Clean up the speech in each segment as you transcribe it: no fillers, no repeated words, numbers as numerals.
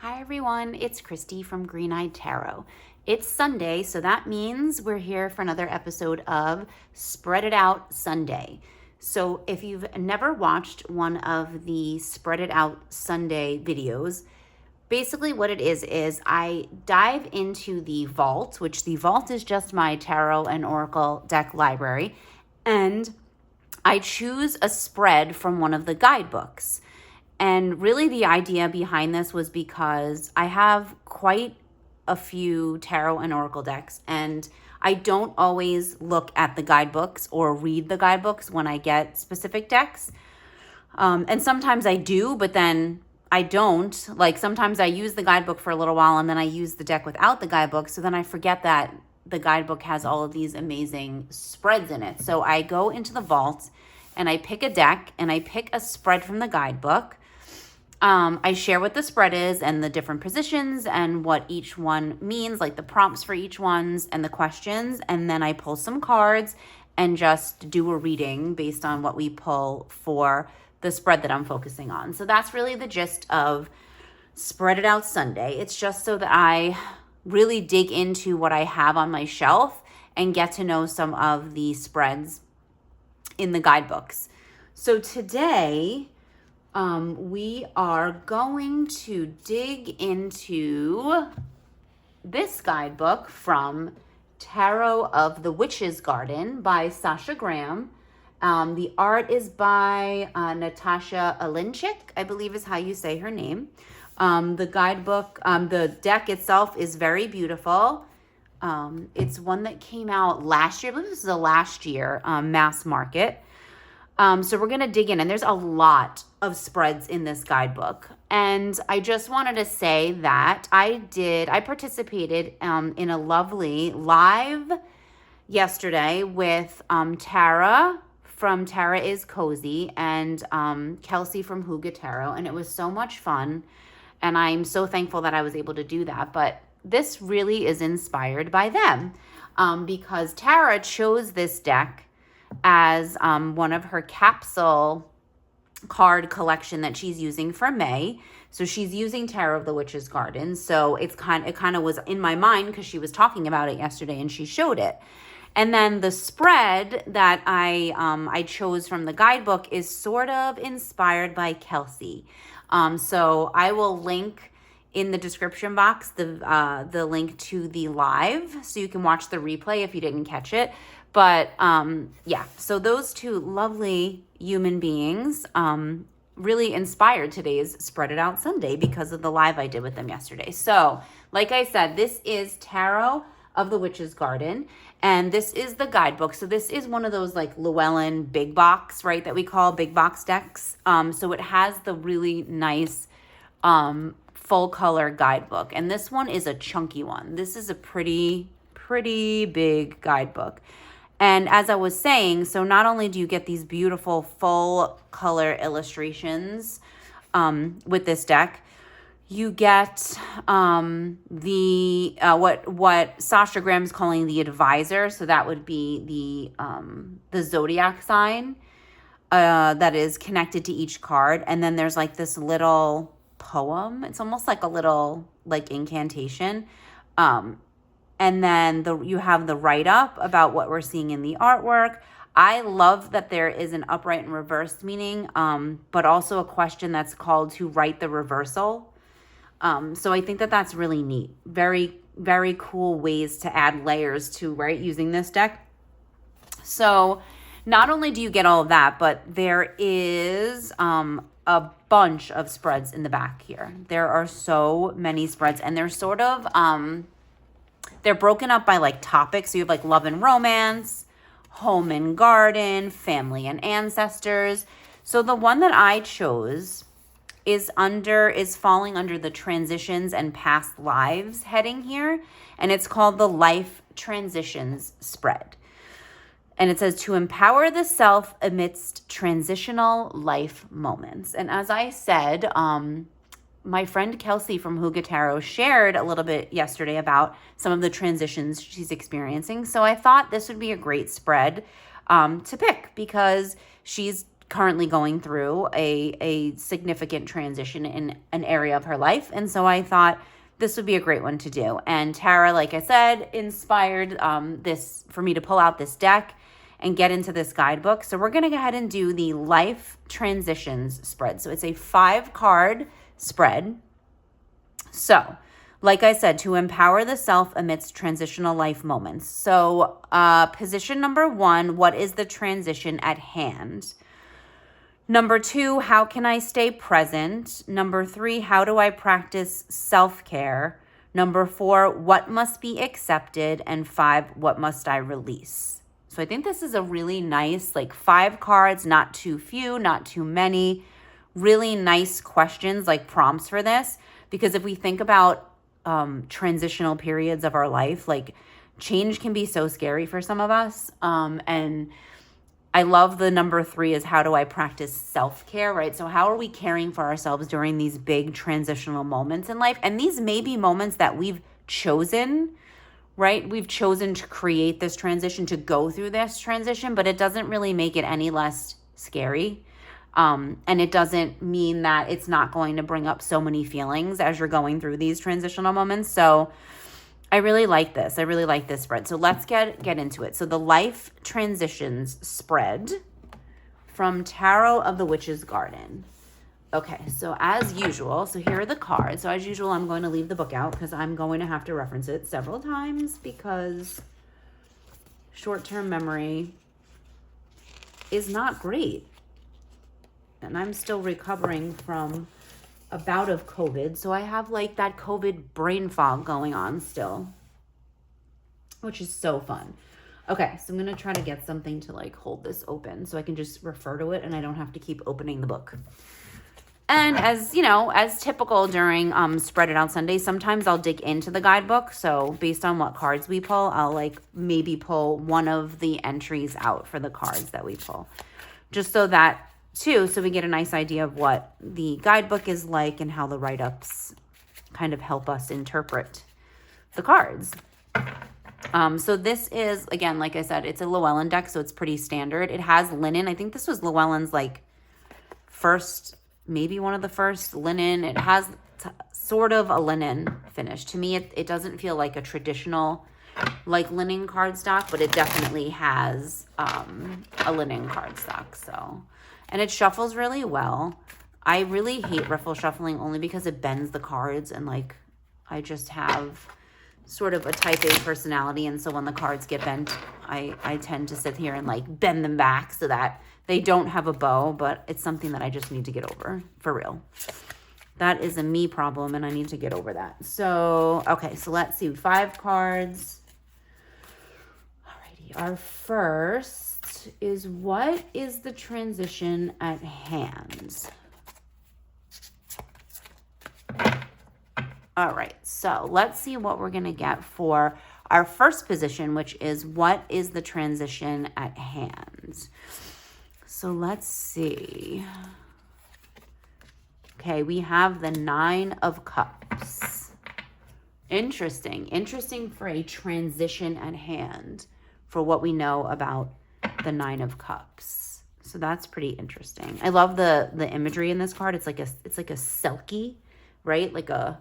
Hi everyone, it's Christy from Green Eyed Tarot. It's Sunday, so that means we're here for another episode of Spread It Out Sunday. So if you've never watched one of the Spread It Out Sunday videos, basically what it is I dive into the vault, which the vault is just my tarot and oracle deck library, and I choose a spread from one of the guidebooks. And really the idea behind this was because I have quite a few tarot and oracle decks, and I don't always look at the guidebooks or read the guidebooks when I get specific decks. And sometimes I do, but then I don't. Like sometimes I use the guidebook for a little while and then I use the deck without the guidebook. So then I forget that the guidebook has all of these amazing spreads in it. So I go into the vault and I pick a deck and I pick a spread from the guidebook. I share what the spread is and the different positions and what each one means, like the prompts for each ones and the questions. And then I pull some cards and just do a reading based on what we pull for the spread that I'm focusing on. So that's really the gist of Spread It Out Sunday. It's just so that I really dig into what I have on my shelf and get to know some of the spreads in the guidebooks. So today, we are going to dig into this guidebook from Tarot of the Witch's Garden by Sasha Graham. The art is by Natasha Alinchik, I believe is how you say her name. The guidebook, the deck itself is very beautiful. It's one that came out last year. I believe this is a last year mass market. So we're going to dig in, and there's a lot of spreads in this guidebook. And I just wanted to say that I participated in a lovely live yesterday with Tara from Tara is Cozy and Kelsey from Huga Tarot, and it was so much fun. And I'm so thankful that I was able to do that. But this really is inspired by them because Tara chose this deck as one of her capsule card collection that she's using for May. So she's using Tarot of the Witch's Garden. So it kind of was in my mind because she was talking about it yesterday and she showed it. And then the spread that I chose from the guidebook is sort of inspired by Kelsey. So I will link in the description box the link to the live so you can watch the replay if you didn't catch it. But yeah, so those two lovely human beings really inspired today's Spread It Out Sunday because of the live I did with them yesterday. So like I said, this is Tarot of the Witch's Garden, and this is the guidebook. So this is one of those like Llewellyn big box, right, that we call big box decks. So it has the really nice full color guidebook, and this one is a chunky one. This is a pretty big guidebook. And as I was saying, so not only do you get these beautiful full color illustrations with this deck, you get the what Sasha Graham's calling the advisor. So that would be the zodiac sign that is connected to each card. And then there's like this little poem. It's almost like a little like incantation. And then you have the write-up about what we're seeing in the artwork. I love that there is an upright and reversed meaning, but also a question that's called to write the reversal. So I think that that's really neat. Very, very cool ways to add layers to, right, using this deck. So not only do you get all of that, but there is a bunch of spreads in the back here. There are so many spreads, and they're sort of... they're broken up by like topics. So you have like love and romance, home and garden, family and ancestors. So the one that I chose is falling under the transitions and past lives heading here. And it's called the Life Transitions Spread. And it says to empower the self amidst transitional life moments. And as I said, my friend Kelsey from Huga Tarot shared a little bit yesterday about some of the transitions she's experiencing. So I thought this would be a great spread to pick because she's currently going through a significant transition in an area of her life. And so I thought this would be a great one to do. And Tara, like I said, inspired this for me to pull out this deck and get into this guidebook. So we're going to go ahead and do the life transitions spread. So it's a 5-card spread. So, like I said, to empower the self amidst transitional life moments. So, position number 1, what is the transition at hand? Number 2, how can I stay present? Number 3, how do I practice self-care? Number 4, what must be accepted? And 5, what must I release? So I think this is a really nice, like 5 cards, not too few, not too many, really nice questions, like prompts for this. Because if we think about transitional periods of our life, like change can be so scary for some of us. And I love the number 3 is how do I practice self-care, right? So how are we caring for ourselves during these big transitional moments in life? And these may be moments that we've chosen, right? We've chosen to create this transition, to go through this transition, but it doesn't really make it any less scary. And it doesn't mean that it's not going to bring up so many feelings as you're going through these transitional moments. So I really like this. I really like this spread. So let's get into it. So the life transitions spread from Tarot of the Witch's Garden. Okay, so as usual, so here are the cards. So as usual, I'm going to leave the book out because I'm going to have to reference it several times because short-term memory is not great. And I'm still recovering from a bout of COVID. So I have like that COVID brain fog going on still, which is so fun. Okay, so I'm going to try to get something to like hold this open so I can just refer to it and I don't have to keep opening the book. And as you know, as typical during Spread It Out Sunday, sometimes I'll dig into the guidebook. So based on what cards we pull, I'll like maybe pull one of the entries out for the cards that we pull. Just so that too, so we get a nice idea of what the guidebook is like and how the write-ups kind of help us interpret the cards. So this is, again, like I said, it's a Llewellyn deck, so it's pretty standard. It has linen. I think this was Llewellyn's like first, maybe one of the first linen. It has sort of a linen finish. To me, it doesn't feel like a traditional like linen cardstock, but it definitely has a linen cardstock. So, and it shuffles really well. I really hate riffle shuffling only because it bends the cards, and like I just have sort of a type A personality, and so when the cards get bent, I tend to sit here and like bend them back so that they don't have a bow, but it's something that I just need to get over, for real. That is a me problem, and I need to get over that. So, okay, so let's see, 5 cards. Alrighty, our first is, what is the transition at hand? All right, so let's see what we're going to get for our first position, which is, what is the transition at hand? So let's see. Okay, we have the 9 of Cups. Interesting for a transition at hand for what we know about the 9 of Cups. So that's pretty interesting. I love the imagery in this card. It's like a selkie, right? Like a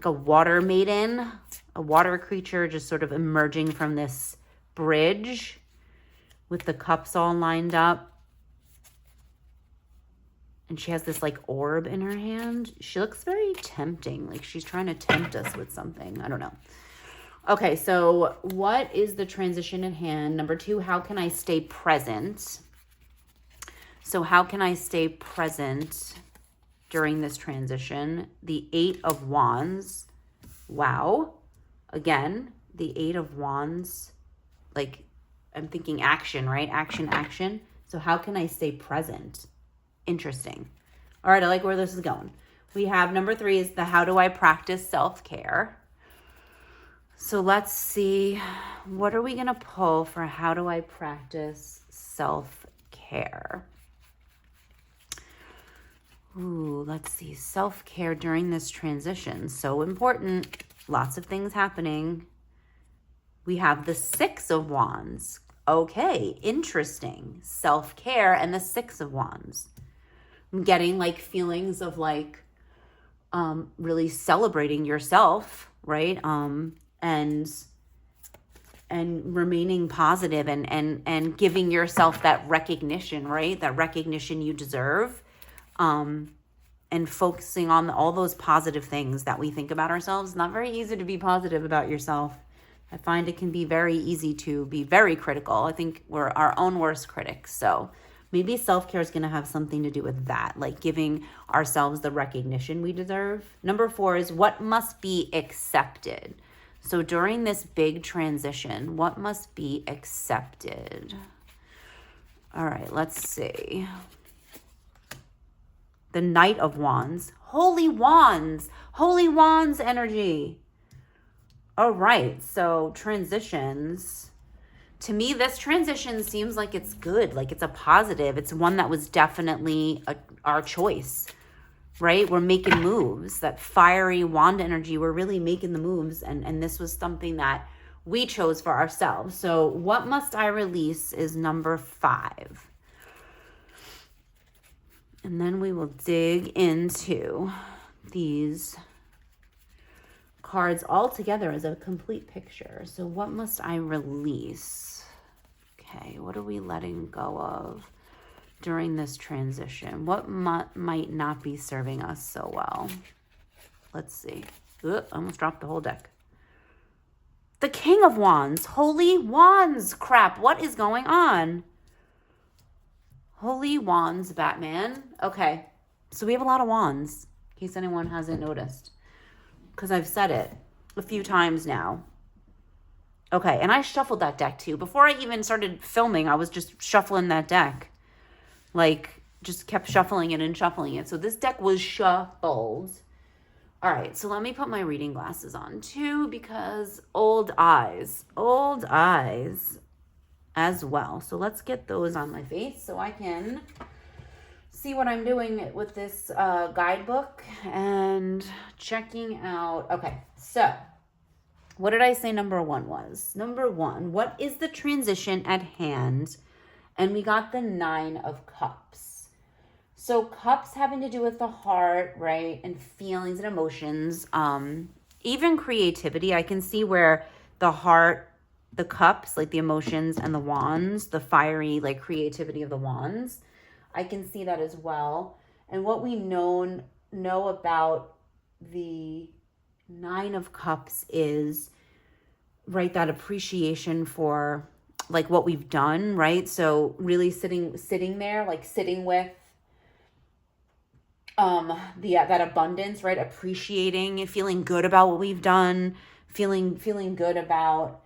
water maiden, a water creature just sort of emerging from this bridge with the cups all lined up. And she has this like orb in her hand. She looks very tempting. Like she's trying to tempt us with something. I don't know. Okay, so what is the transition at hand? Number 2, how can I stay present? So how can I stay present during this transition? The 8 of Wands. Wow. Again, the 8 of Wands. Like, I'm thinking action, right? Action. So how can I stay present? Interesting. All right, I like where this is going. We have number 3 is the how do I practice self-care? So let's see. What are we going to pull for how do I practice self-care? Ooh, let's see. Self-care during this transition. So important. Lots of things happening. We have the 6 of Wands. Okay, interesting. Self-care and the Six of Wands. I'm getting like feelings of like really celebrating yourself, right? And remaining positive and giving yourself that recognition, right? That recognition you deserve. And focusing on all those positive things that we think about ourselves. It's not very easy to be positive about yourself. I find it can be very easy to be very critical. I think we're our own worst critics. So maybe self-care is going to have something to do with that, like giving ourselves the recognition we deserve. Number 4 is what must be accepted. So during this big transition, what must be accepted? All right, let's see. The Knight of Wands. Holy Wands energy. All right, so transitions. To me, this transition seems like it's good, like it's a positive. It's one that was definitely our choice, right? We're making moves. That fiery wand energy, we're really making the moves. And this was something that we chose for ourselves. So what must I release is number 5. And then we will dig into these cards all together as a complete picture. So what must I release? Okay, what are we letting go of during this transition? What might not be serving us so well? Let's see. I almost dropped the whole deck. The King of Wands. Holy Wands. Crap, what is going on? Holy Wands, Batman. Okay, so we have a lot of wands, in case anyone hasn't noticed, because I've said it a few times now. Okay, and I shuffled that deck too. Before I even started filming, I was just shuffling that deck. Like, just kept shuffling it and shuffling it. So this deck was shuffled. All right, so let me put my reading glasses on too, because old eyes as well. So let's get those on my face so I can see what I'm doing with this guidebook and checking out. Okay, so what did I say number 1 was? Number 1, what is the transition at hand? And we got the 9 of Cups. So cups having to do with the heart, right? And feelings and emotions. Even creativity. I can see where the heart, the cups, like the emotions, and the wands, the fiery like creativity of the wands, I can see that as well. And what we know about the 9 of Cups is, right, that appreciation for like what we've done, right? So really sitting there, like sitting with that abundance, right? Appreciating and feeling good about what we've done, feeling good about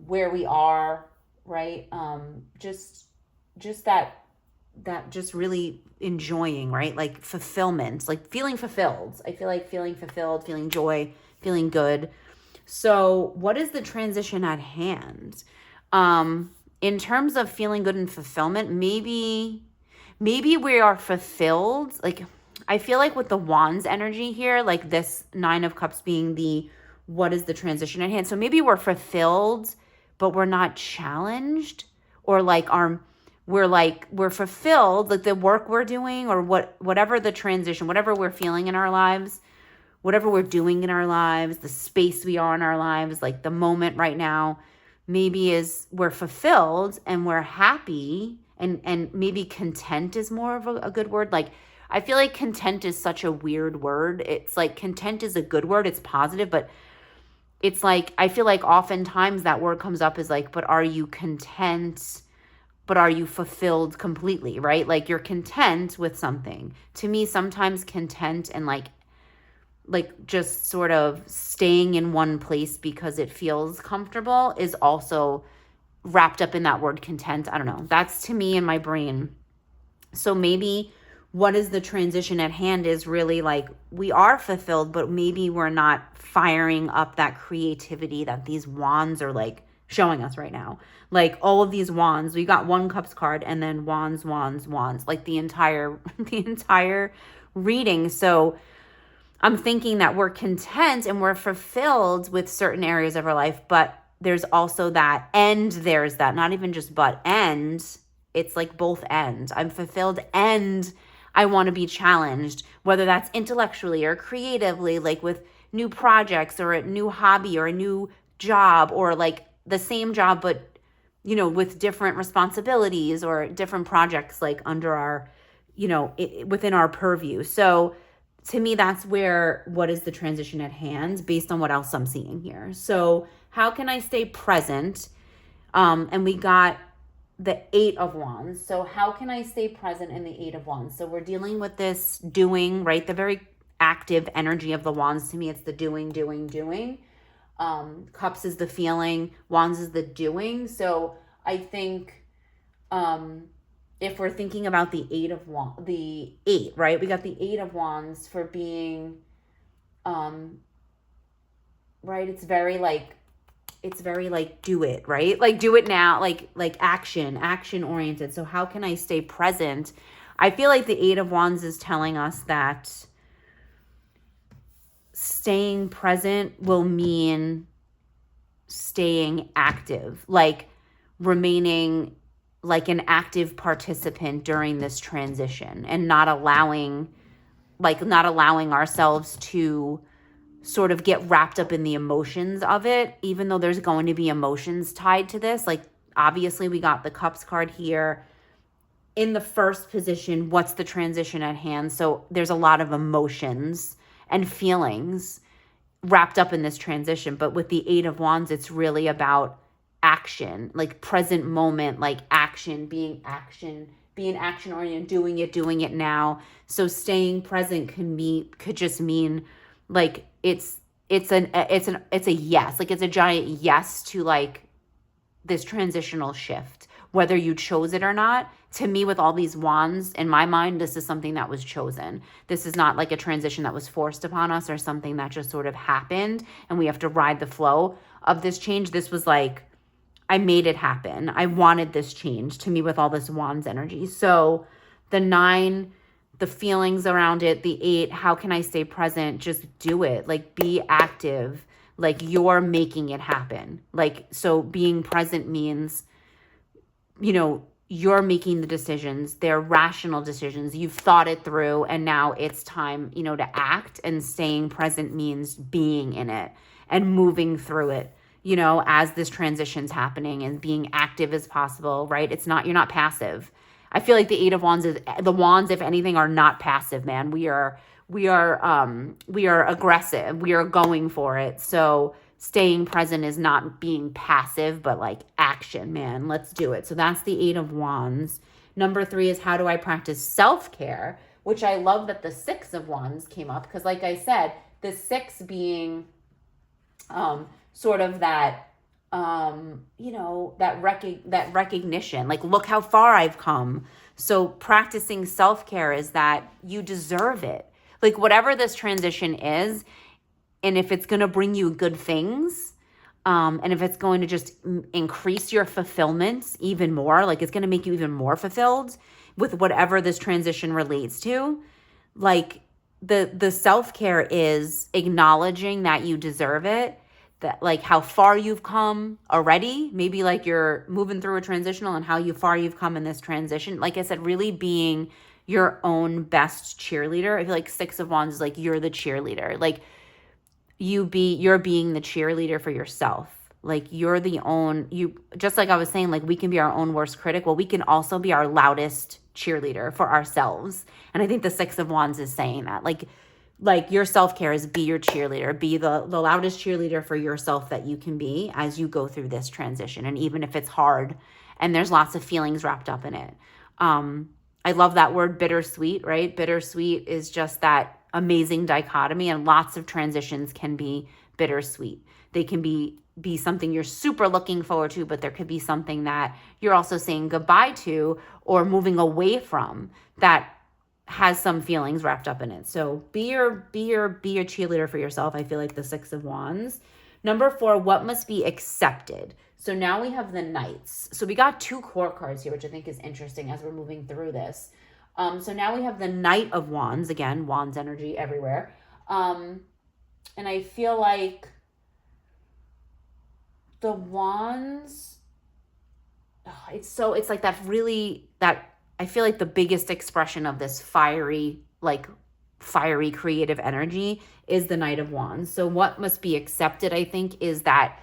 where we are, right? Just that just really enjoying, right? Like fulfillment, like feeling fulfilled. I feel like feeling fulfilled, feeling joy, feeling good. So what is the transition at hand? In terms of feeling good and fulfillment, maybe we are fulfilled. Like, I feel like with the wands energy here, like this 9 of Cups being what is the transition at hand? So maybe we're fulfilled, but we're not challenged, or like we're fulfilled, like the work we're doing, or whatever the transition, whatever we're feeling in our lives, whatever we're doing in our lives, the space we are in our lives, like the moment right now, maybe is we're fulfilled and we're happy, and maybe content is more of a good word. Like, I feel like content is such a weird word. It's like content is a good word. It's positive, but it's like, I feel like oftentimes that word comes up as like, but are you content? But are you fulfilled completely, right? Like, you're content with something. To me, sometimes content and like just sort of staying in one place because it feels comfortable is also wrapped up in that word content. I don't know. That's to me in my brain. So maybe what is the transition at hand is really like we are fulfilled, but maybe we're not firing up that creativity that these wands are like showing us right now. Like all of these wands, we got 1 Cups card and then wands, like the entire reading. So I'm thinking that we're content and we're fulfilled with certain areas of our life, but there's also that, and there's that, not even just but, and it's like both ends. I'm fulfilled and I want to be challenged, whether that's intellectually or creatively, like with new projects or a new hobby or a new job, or like the same job, but with different responsibilities or different projects like under our, within our purview. So to me, that's what is the transition at hand based on what else I'm seeing here. So how can I stay present? And we got the 8 of Wands. So how can I stay present in the 8 of Wands? So we're dealing with this doing, right? The very active energy of the Wands. To me, it's the doing, doing, doing. Cups is the feeling, Wands is the doing. So I think if we're thinking about the 8 of Wands, the 8, right? We got the 8 of Wands for being, right? It's very like do it, right? Like do it now, like action oriented. So how can I stay present? I feel like the 8 of Wands is telling us that staying present will mean staying active, like remaining like an active participant during this transition, and not allowing ourselves to sort of get wrapped up in the emotions of it, even though there's going to be emotions tied to this. Like obviously we got the Cups card here. In the first position, what's the transition at hand? So there's a lot of emotions and feelings wrapped up in this transition. But with the 8 of Wands, it's really about action, like present moment, like being action oriented, doing it now. So staying present could just mean like it's a yes, like it's a giant yes to like this transitional shift, whether you chose it or not. To me, with all these wands, in my mind, this is something that was chosen. This is not like a transition that was forced upon us or something that just sort of happened and we have to ride the flow of this change. This was like, I made it happen. I wanted this change, to me, with all this wands energy. So the 9, the feelings around it, the 8, how can I stay present? Just do it. Like be active. Like you're making it happen. Like, so being present means, you're making the decisions. They're rational decisions. You've thought it through and now it's time, to act. And staying present means being in it and moving through it, as this transition's happening, and being active as possible, right? You're not passive. I feel like the 8 of Wands the wands, if anything, are not passive, man. We are aggressive. We are going for it. So staying present is not being passive, but like action, man. Let's do it. So that's the 8 of Wands. Number 3 is how do I practice self-care, which I love that the 6 of Wands came up, because like I said, the 6 being sort of that that recognition, like look how far I've come. So practicing self-care is that you deserve it. Like whatever this transition is, and if it's going to bring you good things, and if it's going to just increase your fulfillment even more, like it's going to make you even more fulfilled with whatever this transition relates to, like the self-care is acknowledging that you deserve it, that like how far you've come already, maybe like you're moving through a transitional and how far you've come in this transition. Like I said, really being your own best cheerleader. I feel like 6 of Wands is like you're the cheerleader. Like you're being the cheerleader for yourself. Like just like I was saying, like we can be our own worst critic. Well, we can also be our loudest cheerleader for ourselves. And I think the 6 of Wands is saying that. Like your self-care is be your cheerleader, be the loudest cheerleader for yourself that you can be as you go through this transition. And even if it's hard and there's lots of feelings wrapped up in it. I love that word bittersweet, right? Bittersweet is just that amazing dichotomy, and lots of transitions can be bittersweet. They can be something you're super looking forward to, but there could be something that you're also saying goodbye to or moving away from that has some feelings wrapped up in it. So be your cheerleader for yourself. I feel like the 6 of Wands. Number 4, what must be accepted? So now we have the Knights. So we got 2 court cards here, which I think is interesting as we're moving through this. So now we have the Knight of Wands. Again, Wands energy everywhere. And I feel like The wands, it's like that really, that I feel like the biggest expression of this fiery creative energy is the Knight of Wands. So what must be accepted, I think, is that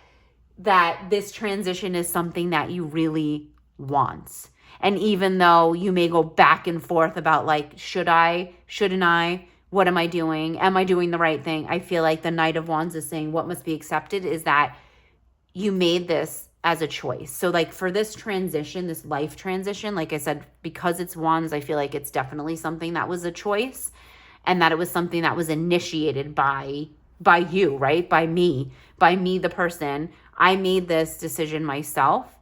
this transition is something that you really want. And even though you may go back and forth about like, should I, shouldn't I, what am I doing? Am I doing the right thing? I feel like the Knight of Wands is saying what must be accepted is that you made this as a choice. So like for this transition, this life transition, like I said, because it's wands, I feel like it's definitely something that was a choice, and that it was something that was initiated by you, right? By me, the person. I made this decision myself.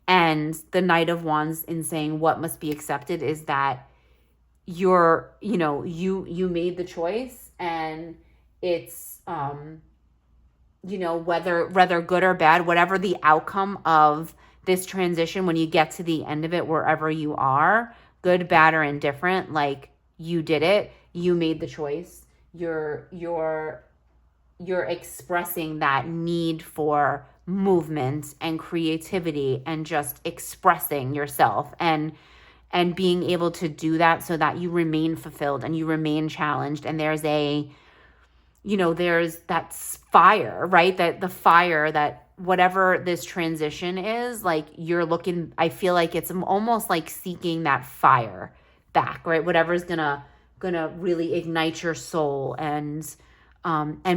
And the Knight of Wands in saying what must be accepted is that you made the choice, and it's whether good or bad, whatever the outcome of this transition, when you get to the end of it, wherever you are, good, bad, or indifferent, like you did it, you made the choice. You're expressing that need for movement and creativity and just expressing yourself and being able to do that so that you remain fulfilled and you remain challenged. And there's that fire, right? That the fire, that whatever this transition is, like I feel like it's almost like seeking that fire back, right? Whatever's gonna really ignite your soul and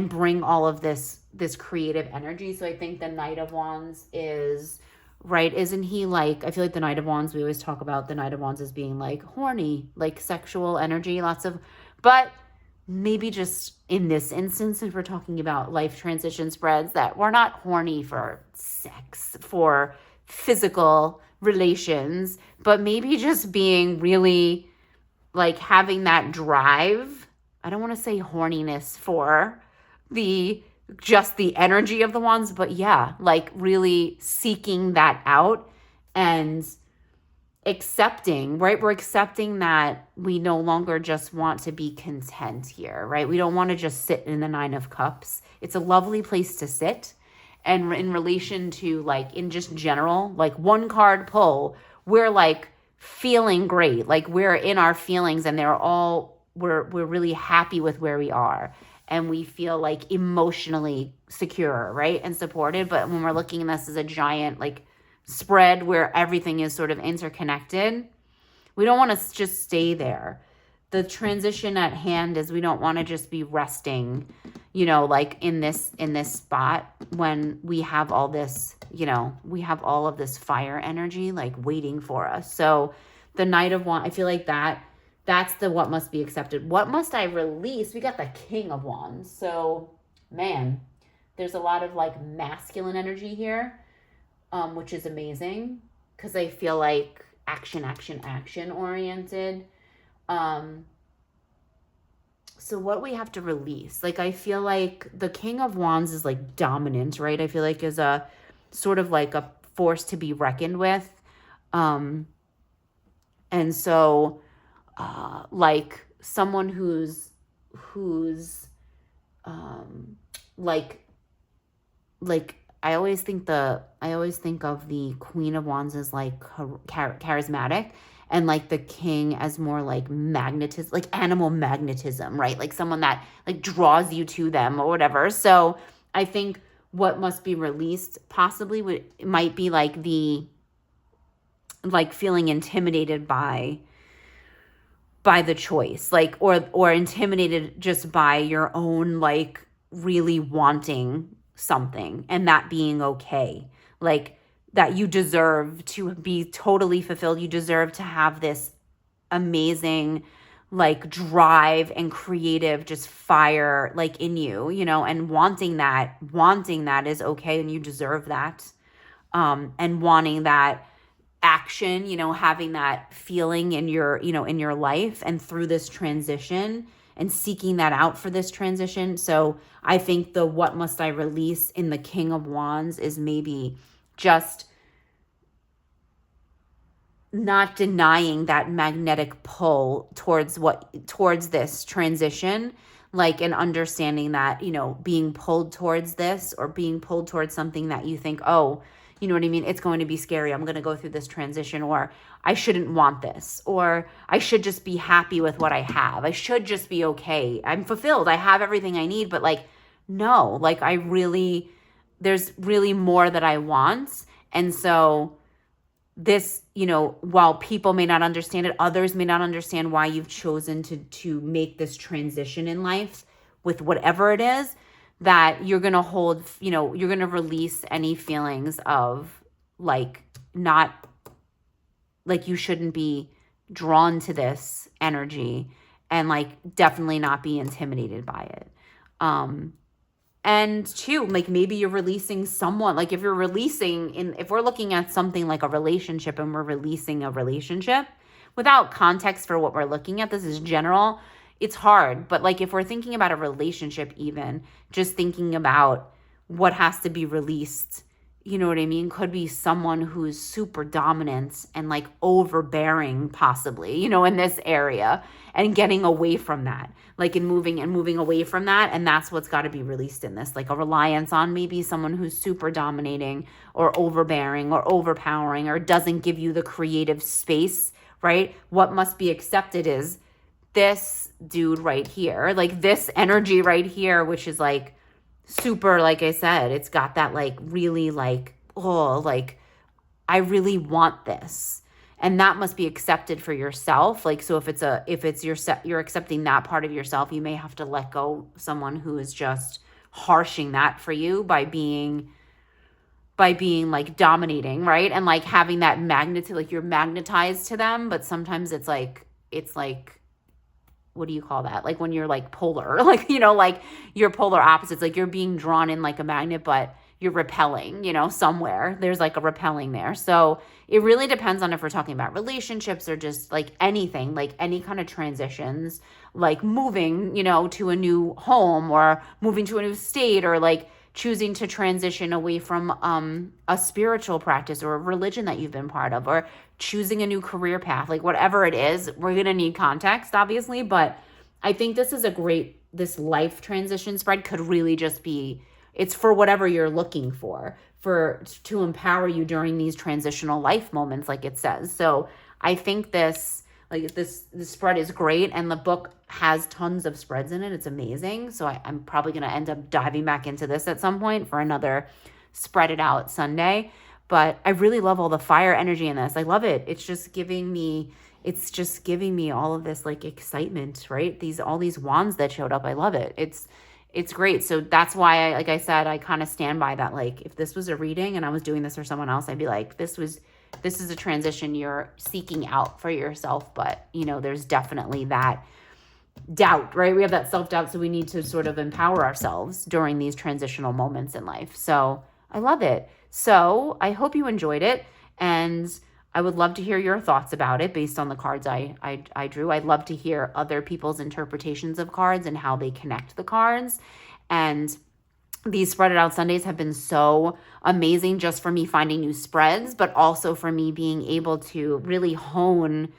bring all of this creative energy. So I think the Knight of Wands is, right, isn't he like, I feel like the Knight of Wands, we always talk about the Knight of Wands as being like horny, like sexual energy, but maybe just in this instance, if we're talking about life transition spreads, that we're not horny for sex, for physical relations, but maybe just being really like having that drive. I don't want to say horniness for just the energy of the wands, but yeah, like really seeking that out and accepting, right? We're accepting that we no longer just want to be content here, right? We don't want to just sit in the Nine of Cups. It's a lovely place to sit. And in relation to like, in just general, like one card pull, we're like feeling great. Like we're in our feelings and we're really happy with where we are. And we feel like emotionally secure, right? And supported. But when we're looking at this as a giant like spread where everything is sort of interconnected, we don't want to just stay there. The transition at hand is we don't want to just be resting, like in this spot when we have all this, we have all of this fire energy like waiting for us. So the Knight of Wands, I feel like that's the what must be accepted. What must I release? We got the King of Wands. So man, there's a lot of like masculine energy here, which is amazing because I feel like action oriented. So what we have to release, like I feel like the King of Wands is like dominant, right? I feel like is a sort of like a force to be reckoned with. And so like someone who's like I always think of the Queen of Wands as like charismatic, and like the King as more like magnetism, like animal magnetism, right? Like someone that like draws you to them or whatever. So I think what must be released possibly might be like feeling intimidated by the choice, like or intimidated just by your own like really wanting something, and that being okay, like that you deserve to be totally fulfilled. You deserve to have this amazing like drive and creative just fire like in you, and wanting that is okay, and you deserve that. And wanting that action, having that feeling in your, in your life and through this transition, and seeking that out for this transition. So I think the what must I release in the King of Wands is maybe just not denying that magnetic pull towards this transition, like an understanding that, you know, being pulled towards this or being pulled towards something that you think, oh, you know what I mean? It's going to be scary. I'm going to go through this transition, or I shouldn't want this, or I should just be happy with what I have. I should just be okay. I'm fulfilled. I have everything I need, but like, no, like there's really more that I want. And so this, you know, while people may not understand it, others may not understand why you've chosen to make this transition in life with whatever it is, that you're going to hold, you know, you're going to release any feelings of like not, like you shouldn't be drawn to this energy, and like definitely not be intimidated by it. And two, like maybe you're releasing someone, like if we're looking at something like a relationship and we're releasing a relationship without context for what we're looking at, this is general, it's hard. But like if we're thinking about a relationship, even just thinking about what has to be released, you know what I mean? Could be someone who's super dominant and like overbearing possibly, you know, in this area, and getting away from that, like in moving away from that. And that's what's got to be released in this, like a reliance on maybe someone who's super dominating or overbearing or overpowering or doesn't give you the creative space, right? What must be accepted is this dude right here, like this energy right here, which is like super, like I said, it's got that like really like, oh, like I really want this. And that must be accepted for yourself. Like, so if you're accepting that part of yourself, you may have to let go someone who is just harshing that for you by being like dominating, right? And like having that magnitude, like you're magnetized to them, but sometimes it's like, what do you call that? Like when you're like polar, like, you know, like you're polar opposites, like you're being drawn in like a magnet, but you're repelling, you know, somewhere there's like a repelling there. So it really depends on if we're talking about relationships or just like anything, like any kind of transitions, like moving, you know, to a new home or moving to a new state, or like choosing to transition away from a spiritual practice or a religion that you've been part of, or choosing a new career path, like whatever it is, we're going to need context, obviously. But I think this life transition spread could really just be, it's for whatever you're looking to empower you during these transitional life moments, like it says. So I think this spread is great, and the book has tons of spreads in it. It's amazing. So I'm probably going to end up diving back into this at some point for another Spread It Out Sunday. But I really love all the fire energy in this. I love it. It's just giving me all of this like excitement, right? All these wands that showed up. I love it. It's great. So that's why like I said, I kind of stand by that. Like if this was a reading and I was doing this for someone else, I'd be like, this is a transition you're seeking out for yourself. But, you know, there's definitely that doubt, right? We have that self-doubt. So we need to sort of empower ourselves during these transitional moments in life. So I love it. So I hope you enjoyed it. And I would love to hear your thoughts about it based on the cards I drew. I'd love to hear other people's interpretations of cards and how they connect the cards. And these Spread It Out Sundays have been so amazing just for me finding new spreads, but also for me being able to really hone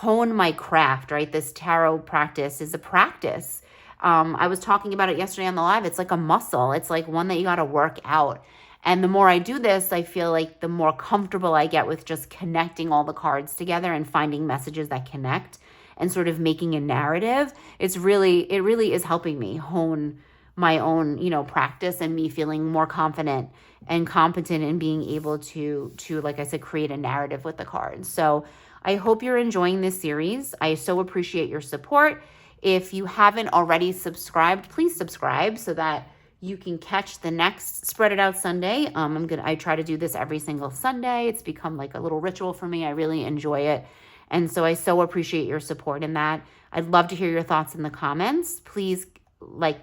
my craft, right? This tarot practice is a practice. I was talking about it yesterday on the live. It's like a muscle. It's like one that you got to work out. And the more I do this, I feel like the more comfortable I get with just connecting all the cards together and finding messages that connect and sort of making a narrative. It really is helping me hone my own, you know, practice, and me feeling more confident and competent in being able to, like I said, create a narrative with the cards. So I hope you're enjoying this series. I so appreciate your support. If you haven't already subscribed, please subscribe so that you can catch the next Spread It Out Sunday. I try to do this every single Sunday. It's become like a little ritual for me. I really enjoy it. And so I so appreciate your support in that. I'd love to hear your thoughts in the comments. Please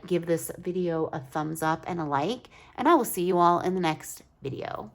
give this video a thumbs up and a like, and I will see you all in the next video.